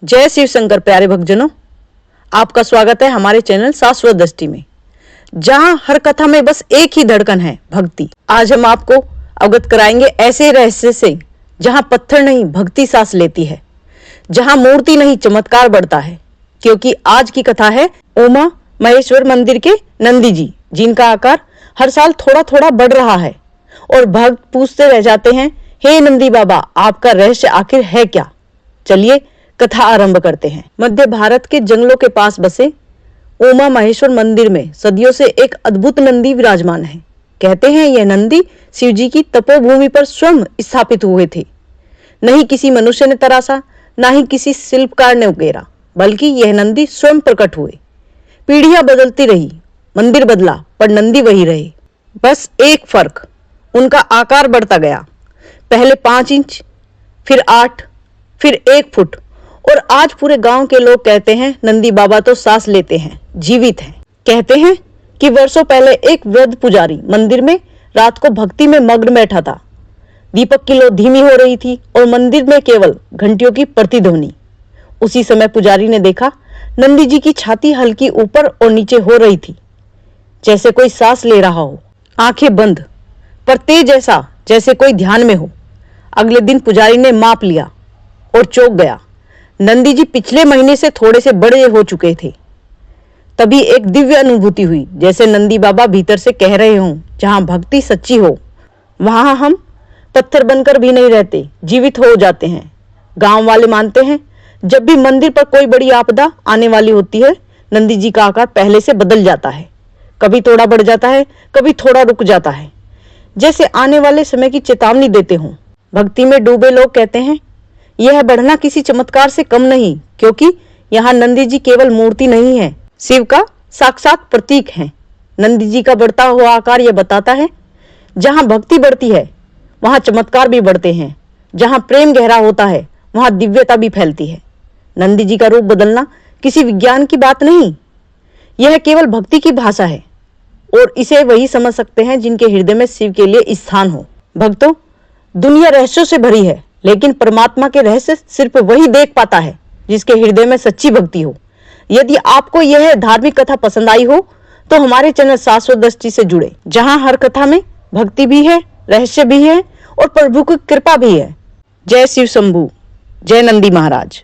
जय शिव शंकर प्यारे भक्तजनों, आपका स्वागत है हमारे चैनल शाश्वत दृष्टि में, जहां हर कथा में बस एक ही धड़कन है, भक्ति। आज हम आपको अवगत कराएंगे ऐसे रहस्य से जहां पत्थर नहीं भक्ति सांस लेती है, जहां मूर्ति नहीं चमत्कार बढ़ता है। क्योंकि आज की कथा है उमा महेश्वर मंदिर के नंदी जी, जिनका आकार हर साल थोड़ा थोड़ा बढ़ रहा है और भक्त पूछते रह जाते हैं, हे नंदी बाबा, आपका रहस्य आखिर है क्या? चलिए कथा आरंभ करते हैं। मध्य भारत के जंगलों के पास बसे उमा महेश्वर मंदिर में सदियों से एक अद्भुत नंदी विराजमान है। कहते हैं यह नंदी शिव जी की तपोभूमि पर स्वयं स्थापित हुए थे। नहीं किसी मनुष्य ने तराशा, ना ही किसी शिल्पकार ने उकेरा, बल्कि यह नंदी स्वयं प्रकट हुए। पीढ़ियां बदलती रही, मंदिर बदला, पर नंदी वही रहे। बस एक फर्क, उनका आकार बढ़ता गया। पहले 5 इंच, फिर 8, फिर 1 फुट, और आज पूरे गांव के लोग कहते हैं नंदी बाबा तो सांस लेते हैं, जीवित हैं। कहते हैं कि वर्षों पहले एक वृद्ध पुजारी मंदिर में रात को भक्ति में मग्न बैठा था। दीपक की लो धीमी हो रही थी और मंदिर में केवल घंटियों की प्रतिध्वनि। उसी समय पुजारी ने देखा नंदी जी की छाती हल्की ऊपर और नीचे हो रही थी, जैसे कोई सांस ले रहा हो, आंखें बंद, पर तेज ऐसा जैसे कोई ध्यान में हो। अगले दिन पुजारी ने माप लिया और चौंक गया। नंदी जी पिछले महीने से थोड़े से बड़े हो चुके थे। तभी एक दिव्य अनुभूति हुई, जैसे नंदी बाबा भीतर से कह रहे हों, जहां भक्ति सच्ची हो वहां हम पत्थर बनकर भी नहीं रहते, जीवित हो जाते हैं। गांव वाले मानते हैं जब भी मंदिर पर कोई बड़ी आपदा आने वाली होती है, नंदी जी का आकार पहले से बदल जाता है। कभी थोड़ा बढ़ जाता है, कभी थोड़ा रुक जाता है, जैसे आने वाले समय की चेतावनी देते हों। भक्ति में डूबे लोग कहते हैं यह बढ़ना किसी चमत्कार से कम नहीं, क्योंकि यहाँ नंदी जी केवल मूर्ति नहीं है, शिव का साक्षात प्रतीक है। नंदी जी का बढ़ता हुआ आकार यह बताता है जहाँ भक्ति बढ़ती है वहाँ चमत्कार भी बढ़ते हैं। जहाँ प्रेम गहरा होता है वहाँ दिव्यता भी फैलती है। नंदी जी का रूप बदलना किसी विज्ञान की बात नहीं, यह केवल भक्ति की भाषा है, और इसे वही समझ सकते हैं जिनके हृदय में शिव के लिए स्थान हो। भक्तों, दुनिया रहस्यों से भरी है, लेकिन परमात्मा के रहस्य सिर्फ वही देख पाता है जिसके हृदय में सच्ची भक्ति हो। यदि आपको यह धार्मिक कथा पसंद आई हो तो हमारे चैनल शाश्वत दृष्टि से जुड़े, जहां हर कथा में भक्ति भी है, रहस्य भी है और प्रभु की कृपा भी है। जय शिव शंभू, जय नंदी महाराज।